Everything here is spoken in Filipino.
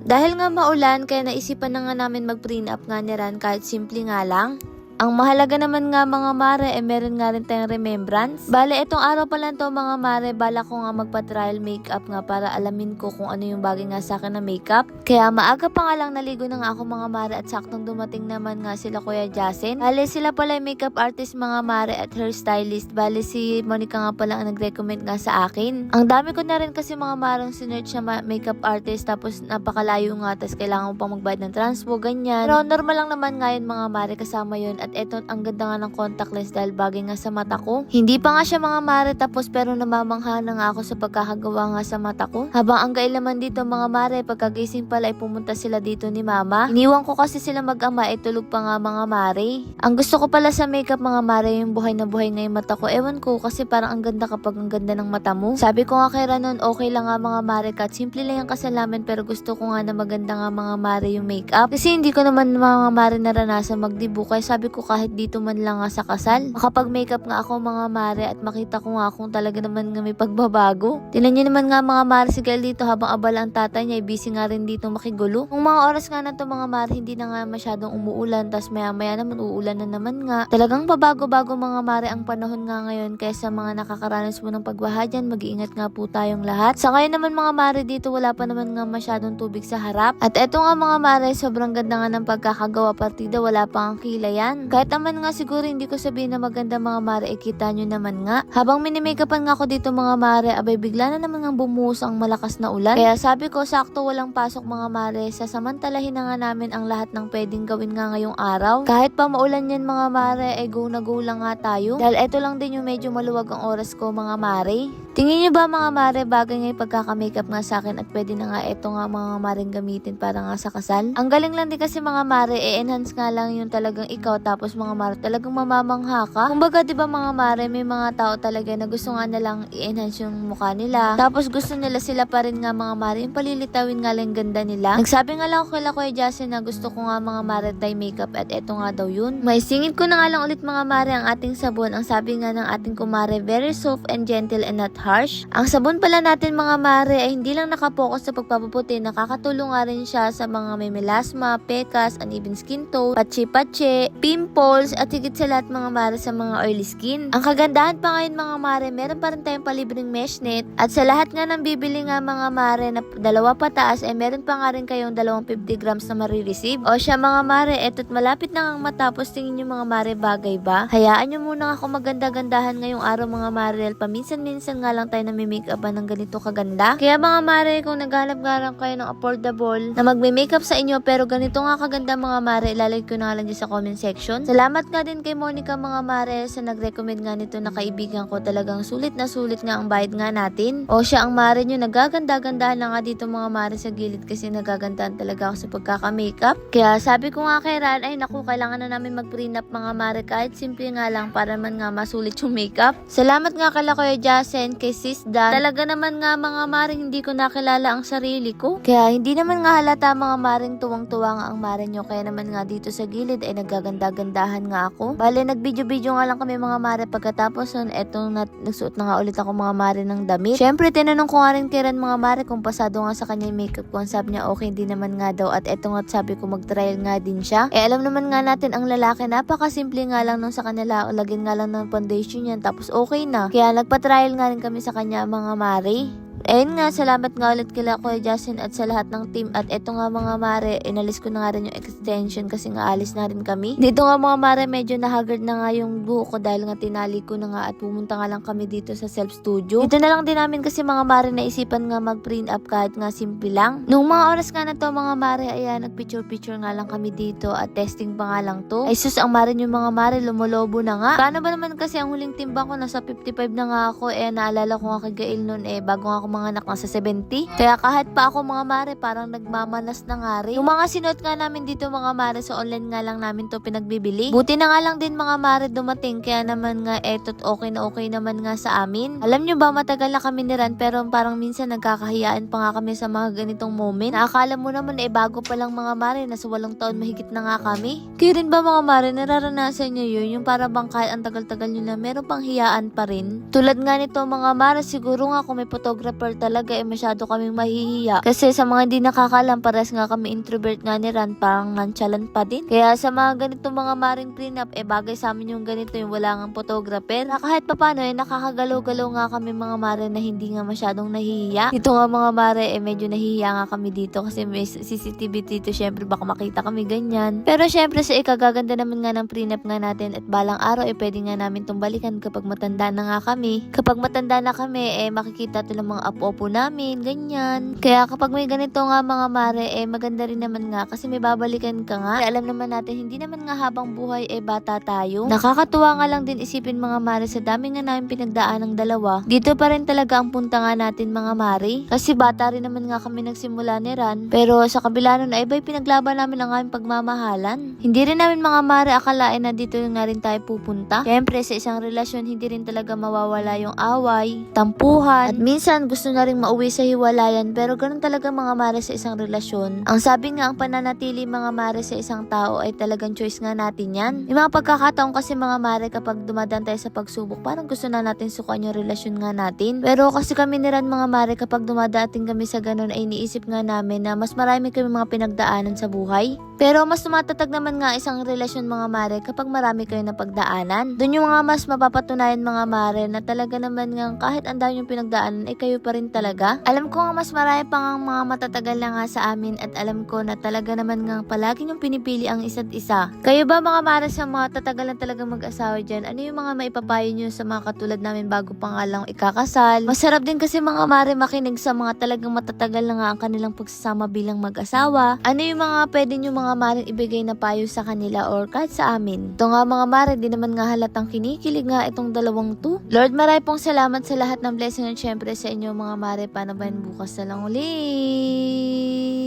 Dahil nga maulan, kaya naisipan na nga namin mag-prenup nga ni Ran kahit simple nga lang. Ang mahalaga naman nga mga mare, meron nga rin tayong remembrance. Bale, itong araw pa lang to mga mare, bala ko nga magpa-trial makeup nga para alamin ko kung ano yung bagay nga sa akin na makeup. Kaya maaga pa nga lang naligo na nga ako mga mare at saktong dumating naman nga sila Kuya Jasen. Bale, sila pala yung makeup artist mga mare at hairstylist. Bale, si Monica nga pala ang nag-recommend nga sa akin. Ang dami ko na rin kasi mga marang sinerch na makeup artist tapos napakalayo nga tapos kailangan mo pang magbayad ng transpo, ganyan. Pero normal lang naman nga yun mga mare, kasama yun. At eto, ang ganda nga ng contact lens dahil bagay nga sa mata ko. Hindi pa nga siya mga mare tapos pero namamangha na nga ako sa pagkakagawa nga sa mata ko. Habang ang kailaman dito mga mare, pagkagising pala ay pumunta sila dito ni mama. Iniwan ko kasi sila mag-ama, tulog pa nga mga mare. Ang gusto ko pala sa makeup mga mare, yung buhay na buhay nga yung mata ko. Ewan ko kasi parang ang ganda kapag ang ganda ng mata mo. Sabi ko nga kay Ranon, okay lang nga mga mare kat simple lang yung kasalamin pero gusto ko nga na maganda nga mga mare yung makeup. Kasi hindi ko naman mga mare naranasan magdibu, kaya sabi ko kahit dito man lang nga sa kasal, makapag-makeup nga ako mga mare at makita ko nga kung talaga naman nga may pagbabago. Tingnan nyo naman nga mga mare si Gail dito habang abala ang tatay niya, busy nga rin dito makigulo. Kung mga oras nga na to mga mare, hindi na nga masyadong umuulan, tas maya maya naman uulan na naman nga. Talagang pabago-bago mga mare ang panahon nga ngayon, kaya sa mga nakakaranas mo ng pagbaha dyan, mag-iingat nga po tayong lahat. Sa ngayon naman mga mare dito, wala pa naman nga masyadong tubig sa harap. At eto nga mga mare, sobrang ganda nga ng pagkakagawa partida, wala pa ang kilayan. Kahit naman nga siguro hindi ko sabihin na maganda mga mare, kita nyo naman nga. Habang minimake-upan nga ako dito mga mare, abay bigla na naman nga bumuhos ang malakas na ulan. Kaya sabi ko sakto walang pasok mga mare, sasamantalahin na nga namin ang lahat ng pwedeng gawin nga ngayong araw. Kahit pa maulan yan mga mare, go na go lang nga tayo. Dahil eto lang din yung medyo maluwag ang oras ko mga mare. Tingin nyo ba mga mare, bagay nga yung pagkaka-makeup nga sa akin at pwede na nga eto nga mga maring gamitin para nga sa kasal? Ang galing lang din kasi mga mare, enhance nga lang yung talagang ikaw tapos mga mare talagang mamamangha ka. Kumbaga 'di ba mga mare, may mga tao talaga na gusto nga na lang i-enhance yung mukha nila. Tapos gusto nila sila pa rin nga mga mare, yung palilitawin nga lang ganda nila. Nagsabi nga lang ako kay Kuya Jasen na gusto ko nga mga mare dye makeup at eto nga daw yun. Maisingit ko na nga lang ulit mga mare ang ating sabon. Ang sabi nga ng ating kumare, very soft and gentle and not harsh. Ang sabon pala natin mga mare ay hindi lang nakapokus sa pagpapaputi, nakakatulong nga rin siya sa mga may melasma, pekas, uneven skin tone, patsi-patsi, pimples, at higit sa lahat mga mare sa mga oily skin. Ang kagandahan pa ngayon mga mare, meron pa rin tayong palibreng mesh net at sa lahat nga ng bibili nga mga mare na dalawa pataas meron pa nga rin kayong 250 grams na marireceive. O siya mga mare, eto't malapit na nga matapos, tingin nyo mga mare, bagay ba? Hayaan nyo muna ako maganda-gandahan ngayong araw mga mare, paminsan-minsan nga lang tayo na may make-upan ng ganito kaganda. Kaya mga mare, kung naghanap nga lang kayo ng affordable na magme-makeup sa inyo pero ganito nga kaganda mga mare, ilalagay ko na nga lang dyan sa comment section. Salamat nga din kay Monica mga mare sa nag-recommend nga nito na kaibigan ko. Talagang sulit na sulit nga ang bayad nga natin. O siya ang mare nyo, nagaganda-gandahan na nga dito mga mare sa gilid kasi nagagandahan talaga ako sa pagkaka-makeup. Kaya sabi ko nga kay Ran, ay naku, kailangan na namin mag-prenup mga mare kahit simple nga lang para man nga masulit yung makeup. Salamat nga kala Kuya Jasen, kay Sis Dan. Talaga naman nga mga mare, hindi ko nakilala ang sarili ko. Kaya hindi naman nga halata mga maring tuwang-tuwa nga ang mare nyo. Kaya naman nga dito sa gilid ay nagaganda-gandahan nga ako. Bale, nag-video-video nga lang kami mga mare pagkatapos nun, etong nagsuot na nga ulit ako mga mare ng damit. Syempre, tinanong ko nga rin kay Ran mga mare kung pasado nga sa kanya yung makeup ko. Sabi niya okay din naman nga daw at eto nga sabi ko mag-trial nga din siya. Alam naman nga natin ang lalaki, napakasimple nga lang nung sa kanila, lagyan nga lang ng foundation yan tapos okay na. Kaya nagpa-trial nga rin kami sa kanya mga mare. Ayun nga, salamat nga ulit kila Kuya Jasen at sa lahat ng team. At eto nga mga mare, inalis ko na nga rin yung extension kasi nga alis na rin kami. Dito nga mga mare, medyo nahagard na nga yung buhok ko dahil nga tinali ko na nga at pumunta nga lang kami dito sa self studio. Dito na lang din namin kasi mga mare naisipan nga mag-print up kahit nga simple lang. Nung mga oras nga na to mga mare, ayan, nag-picture-picture nga lang kami dito at testing pa nga lang to. Ay sus, ang mare yung mga mare, lumolobo na nga. Paano ba naman kasi ang huling timbang ko, nasa 55 na nga ako. Naalala ko nga kay Gail nun bago nga ako mga anak nasa 70. Kaya kahit pa ako mga mare, parang nagmamanas na nga rin. Yung mga sinuot nga namin dito mga mare, sa online nga lang namin to pinagbibili. Buti na nga lang din mga mare dumating, kaya naman nga eto't okay na okay naman nga sa amin. Alam nyo ba, matagal na kami ni Ran pero parang minsan nagkakahiyaan pa nga kami sa mga ganitong moment. Naakala mo naman bago pa lang mga mare, nasa 8 taon mahigit na nga kami. Kaya rin ba mga mare, nararanasan nyo yun? Yung para bang kahit ang tagal-tagal nyo na, meron pang hiyaan pa rin. Tulad nga nito mga mare, siguro nga kung may photographer Pearl talaga masyado kaming mahihiya. Kasi sa mga hindi nakakalam, pares nga kami introvert nga ni Ran, parang nonchalant pa din. Kaya sa mga ganito mga maring prenup, bagay sa amin yung ganito, yung wala ngang photographer. Na kahit papano nakakagalaw-galaw nga kami mga mare na hindi nga masyadong nahihiya. Dito nga mga mare, medyo nahihiya nga kami dito kasi may CCTV dito, syempre baka makita kami ganyan. Pero syempre sa ikagaganda naman nga ng prenup nga natin at balang araw pwede nga namin itong balikan kapag matanda na nga kami. Kapag matanda na kami, makikita ito ng mga apo-apo namin, ganyan. Kaya kapag may ganito nga mga mare, maganda rin naman nga kasi may babalikan ka nga. Alam naman natin, hindi naman nga habang buhay bata tayo. Nakakatuwa nga lang din isipin mga mare, sa dami nga namin pinagdaan ng dalawa. Dito pa rin talaga ang punta nga natin mga mare. Kasi bata rin naman nga kami nagsimula ni Ran. Pero sa kabila nun iba'y pinaglaban namin ang aming pagmamahalan. Hindi rin namin mga mare akalain na dito nga rin tayo pupunta. Siyempre sa isang relasyon hindi rin talaga mawawala yung away, tampuhan, at minsan gusto na rin mauwi sa hiwalayan. Pero ganun talaga mga mare sa isang relasyon. Ang sabi nga, ang pananatili mga mare sa isang tao ay talagang choice nga natin yan. Yung mga pagkakataon kasi mga mare kapag dumadaan tayo sa pagsubok, parang gusto na natin sukan yung relasyon nga natin. Pero kasi kami ni Ran mga mare, kapag dumadating kami sa ganun ay iniisip nga namin na mas marami kami mga pinagdaanan sa buhay. Pero mas tumatatag naman nga isang relasyon mga mare kapag marami kayo na pagdaanan. Doon yung mga mas mapapatunayan mga mare na talaga naman nga kahit ang dami yung pinagdaanan kayo pa rin talaga. Alam ko nga mas marami pa nga mga matatagal na nga sa amin at alam ko na talaga naman nga palagi yung pinipili ang isa't isa. Kayo ba mga mare sa mga tatagal na talagang mag-asawa dyan? Ano yung mga maipapayo nyo sa mga katulad namin bago pa nga lang ikakasal? Masarap din kasi mga mare makinig sa mga talagang matatagal na nga ang kanilang pagsasama bilang mag-asawa. Ano yung mga pwede nyo mga maring ibigay na payo sa kanila or kahit sa amin? Ito nga mga mare, di naman nga halatang kinikilig nga itong dalawang to. Lord, maray pong salamat sa lahat ng blessing at syempre sa inyo mga mare. Paano ba bukas na lang ulit?